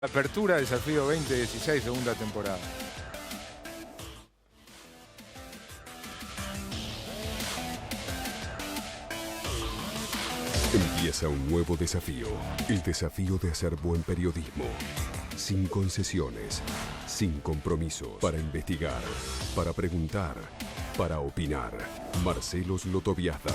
Apertura Desafío 2016, segunda temporada. Empieza un nuevo desafío, el desafío de hacer buen periodismo, sin concesiones, sin compromisos, para investigar, para preguntar, para opinar. Marcelo Slotoviazda.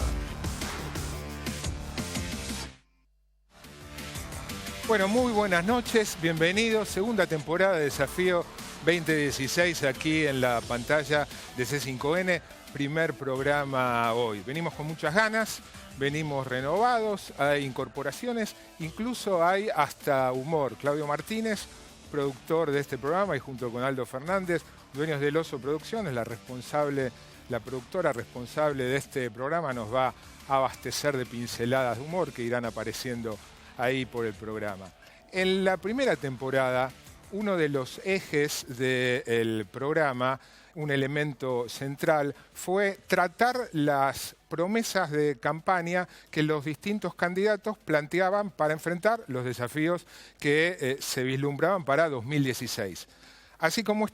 Bueno, muy buenas noches, bienvenidos. Segunda temporada de Desafío 2016 aquí en la pantalla de C5N. Primer programa hoy. Venimos con muchas ganas, venimos renovados, hay incorporaciones, incluso hay hasta humor. Claudio Martínez, productor de este programa, y junto con Aldo Fernández, dueños del Oso Producciones, la productora responsable de este programa, nos va a abastecer de pinceladas de humor que irán apareciendo ahí por el programa. En la primera temporada, uno de los ejes del programa, un elemento central, fue tratar las promesas de campaña que los distintos candidatos planteaban para enfrentar los desafíos que se vislumbraban para 2016. Así como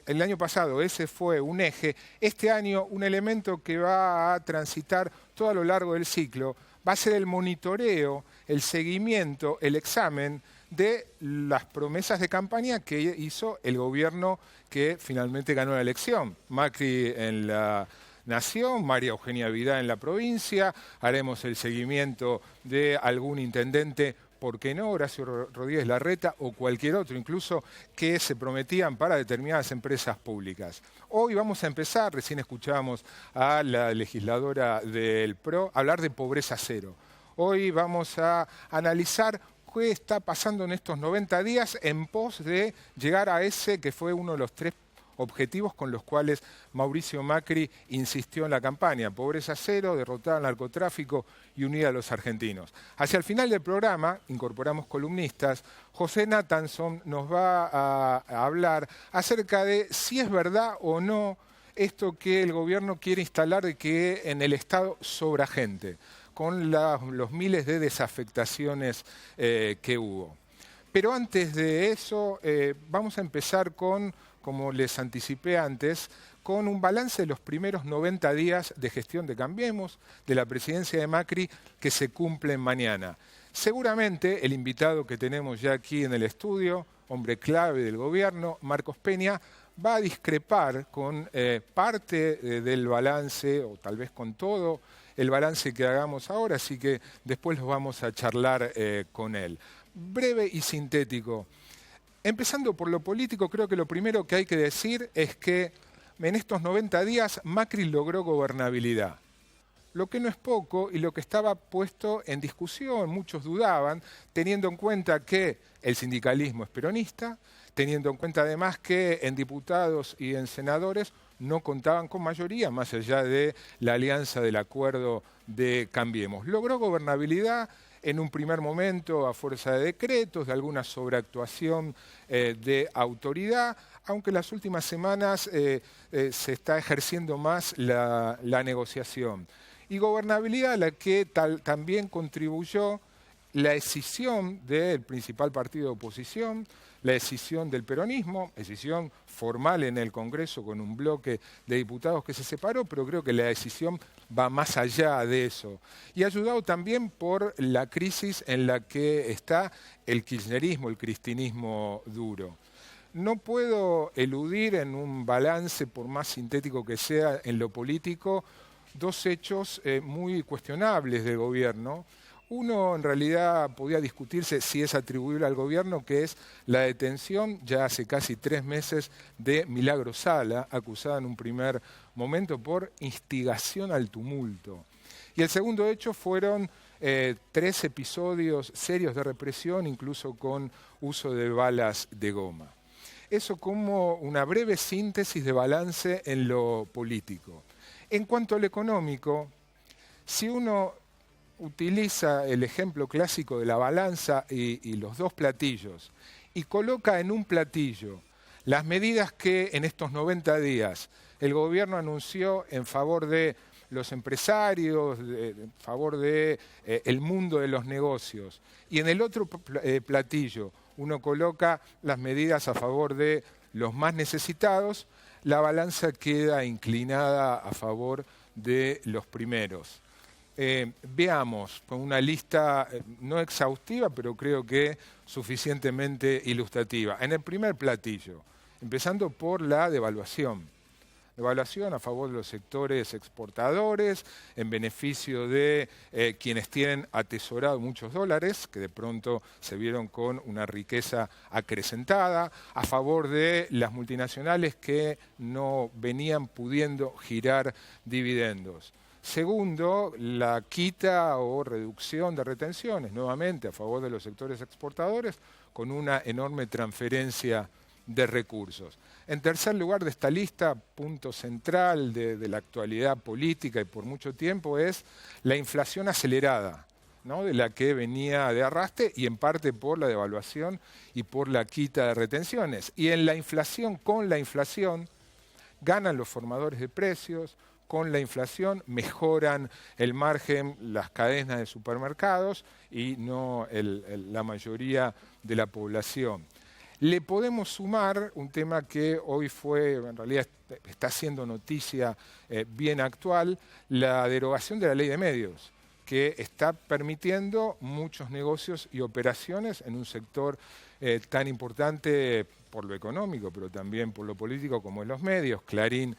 el año pasado ese fue un eje, este año un elemento que va a transitar todo a lo largo del ciclo va a ser el monitoreo, el seguimiento, el examen de las promesas de campaña que hizo el gobierno que finalmente ganó la elección. Macri en la Nación, María Eugenia Vidal en la provincia, haremos el seguimiento de algún intendente, ¿por qué no? Horacio Rodríguez Larreta o cualquier otro, incluso que se prometían para determinadas empresas públicas. Hoy vamos a empezar, recién escuchábamos a la legisladora del PRO hablar de pobreza cero. Hoy vamos a analizar qué está pasando en estos 90 días en pos de llegar a ese que fue uno de los tres objetivos con los cuales Mauricio Macri insistió en la campaña: pobreza cero, derrotar al narcotráfico y unir a los argentinos. Hacia el final del programa, incorporamos columnistas. José Nathanson nos va a hablar acerca de si es verdad o no esto que el gobierno quiere instalar de que en el Estado sobra gente, con los miles de desafectaciones que hubo. Pero antes de eso, vamos a empezar con, como les anticipé antes, con un balance de los primeros 90 días de gestión de Cambiemos, de la presidencia de Macri, que se cumplen mañana. Seguramente el invitado que tenemos ya aquí en el estudio, hombre clave del gobierno, Marcos Peña, va a discrepar con parte del balance, o tal vez con todo el balance que hagamos ahora, así que después los vamos a charlar con él. Breve y sintético. Empezando por lo político, creo que lo primero que hay que decir es que en estos 90 días Macri logró gobernabilidad. Lo que no es poco y lo que estaba puesto en discusión, muchos dudaban, teniendo en cuenta que el sindicalismo es peronista, teniendo en cuenta además que en diputados y en senadores no contaban con mayoría, más allá de la alianza del acuerdo de Cambiemos. Logró gobernabilidad en un primer momento a fuerza de decretos, de alguna sobreactuación de autoridad, aunque en las últimas semanas se está ejerciendo más la negociación. Y gobernabilidad a la que también contribuyó la escisión del principal partido de oposición, la escisión del peronismo, escisión formal en el Congreso con un bloque de diputados que se separó, pero creo que la decisión va más allá de eso. Y ayudado también por la crisis en la que está el kirchnerismo, el cristinismo duro. No puedo eludir en un balance, por más sintético que sea en lo político, dos hechos muy cuestionables del gobierno. Uno, en realidad, podía discutirse si es atribuible al gobierno, que es la detención, ya hace casi 3 meses, de Milagro Sala, acusada en un primer momento por instigación al tumulto. Y el segundo hecho fueron 3 episodios serios de represión, incluso con uso de balas de goma. Eso como una breve síntesis de balance en lo político. En cuanto al económico, si uno utiliza el ejemplo clásico de la balanza y los dos platillos y coloca en un platillo las medidas que en estos 90 días el gobierno anunció en favor de los empresarios, en favor del mundo de los negocios, y en el otro platillo uno coloca las medidas a favor de los más necesitados, la balanza queda inclinada a favor de los primeros. Veamos con una lista no exhaustiva, pero creo que suficientemente ilustrativa. En el primer platillo, empezando por la devaluación. Devaluación a favor de los sectores exportadores, en beneficio de quienes tienen atesorado muchos dólares, que de pronto se vieron con una riqueza acrecentada, a favor de las multinacionales que no venían pudiendo girar dividendos. Segundo, la quita o reducción de retenciones, nuevamente a favor de los sectores exportadores, con una enorme transferencia de recursos. En tercer lugar de esta lista, punto central de la actualidad política y por mucho tiempo, es la inflación acelerada, ¿no? De la que venía de arrastre y en parte por la devaluación y por la quita de retenciones. Y en la inflación, con la inflación, ganan los formadores de precios, con la inflación mejoran el margen las cadenas de supermercados y no la mayoría de la población. Le podemos sumar un tema que hoy en realidad está siendo noticia bien actual, la derogación de la ley de medios, que está permitiendo muchos negocios y operaciones en un sector tan importante por lo económico, pero también por lo político como en los medios. Clarín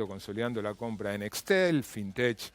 consolidando la compra en Nextel, Fintech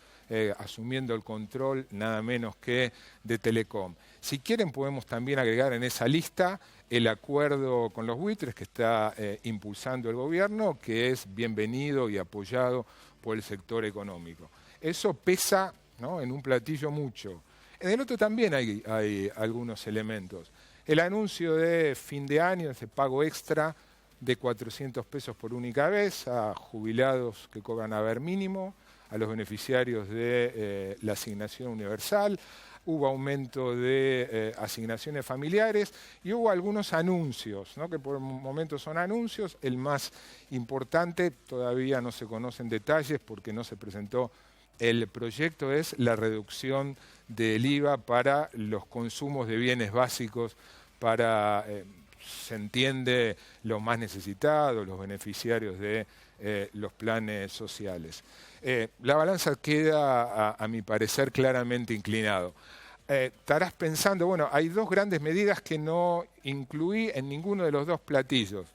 asumiendo el control nada menos que de Telecom. Si quieren podemos también agregar en esa lista el acuerdo con los buitres que está impulsando el gobierno, que es bienvenido y apoyado por el sector económico. Eso pesa, ¿no?, en un platillo mucho. En el otro también hay algunos elementos. El anuncio de fin de año, ese pago extra de 400 pesos por única vez a jubilados que cobran haber mínimo, a los beneficiarios de la asignación universal, hubo aumento de asignaciones familiares y hubo algunos anuncios, ¿no?, que por el momento son anuncios. El más importante, todavía no se conocen detalles porque no se presentó el proyecto, es la reducción del IVA para los consumos de bienes básicos para, se entiende, los más necesitados, los beneficiarios de los planes sociales. La balanza queda, a mi parecer, claramente inclinado. Estarás pensando, bueno, hay dos grandes medidas que no incluí en ninguno de los dos platillos.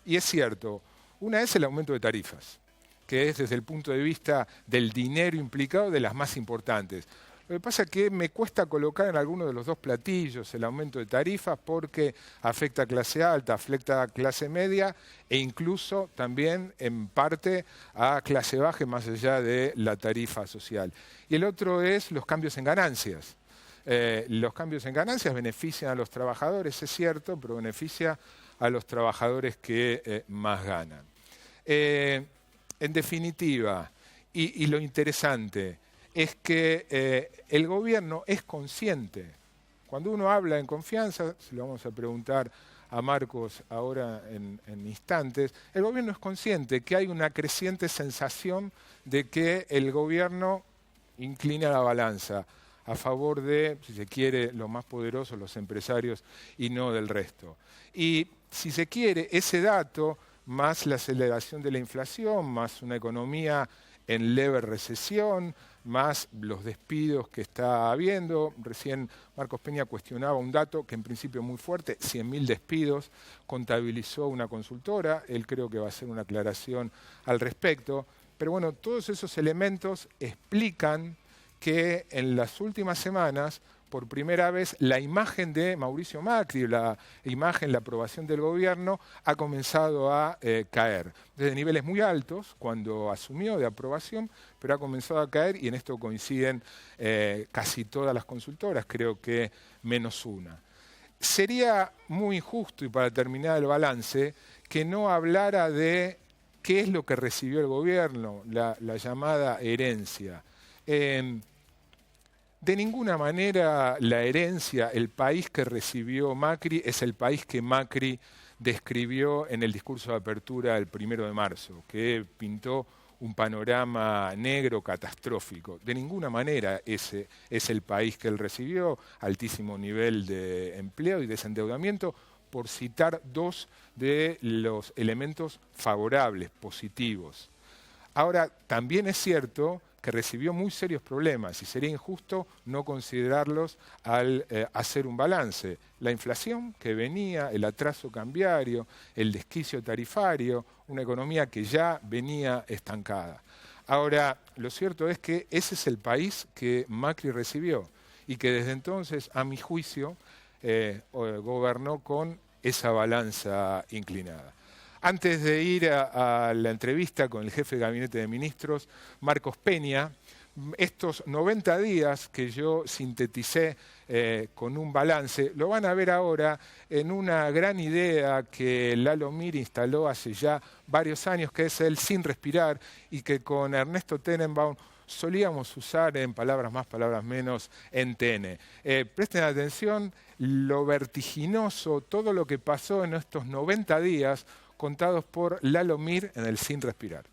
Y es cierto, una es el aumento de tarifas, que es desde el punto de vista del dinero implicado de las más importantes. Lo que pasa es que me cuesta colocar en alguno de los dos platillos el aumento de tarifas porque afecta a clase alta, afecta a clase media e incluso también en parte a clase baja más allá de la tarifa social. Y el otro es los cambios en ganancias. Los cambios en ganancias benefician a los trabajadores, es cierto, pero beneficia a los trabajadores que más ganan. En definitiva, y lo interesante es que el gobierno es consciente. Cuando uno habla en confianza, se lo vamos a preguntar a Marcos ahora en instantes, el gobierno es consciente que hay una creciente sensación de que el gobierno inclina la balanza a favor de, si se quiere, los más poderosos, los empresarios, y no del resto. Y si se quiere, ese dato, más la aceleración de la inflación, más una economía en leve recesión, más los despidos que está habiendo. Recién Marcos Peña cuestionaba un dato que en principio es muy fuerte, 100.000 despidos, contabilizó una consultora, él creo que va a hacer una aclaración al respecto. Pero bueno, todos esos elementos explican que en las últimas semanas, por primera vez, la imagen de Mauricio Macri, la aprobación del gobierno, ha comenzado a caer. Desde niveles muy altos, cuando asumió de aprobación, pero ha comenzado a caer y en esto coinciden casi todas las consultoras, creo que menos una. Sería muy injusto, y para terminar el balance, que no hablara de qué es lo que recibió el gobierno, la llamada herencia. De ninguna manera la herencia, el país que recibió Macri, es el país que Macri describió en el discurso de apertura el 1 de marzo, que pintó un panorama negro catastrófico. De ninguna manera ese es el país que él recibió, altísimo nivel de empleo y desendeudamiento, por citar dos de los elementos favorables, positivos. Ahora, también es cierto que recibió muy serios problemas y sería injusto no considerarlos al hacer un balance. La inflación que venía, el atraso cambiario, el desquicio tarifario, una economía que ya venía estancada. Ahora, lo cierto es que ese es el país que Macri recibió y que desde entonces, a mi juicio, gobernó con esa balanza inclinada. Antes de ir a la entrevista con el jefe de Gabinete de Ministros, Marcos Peña, estos 90 días que yo sinteticé con un balance, lo van a ver ahora en una gran idea que Lalo Mir instaló hace ya varios años, que es el sin respirar, y que con Ernesto Tenenbaum solíamos usar en palabras más, palabras menos, en TN. Presten atención lo vertiginoso, todo lo que pasó en estos 90 días contados por Lalo Mir en el Sin Respirar.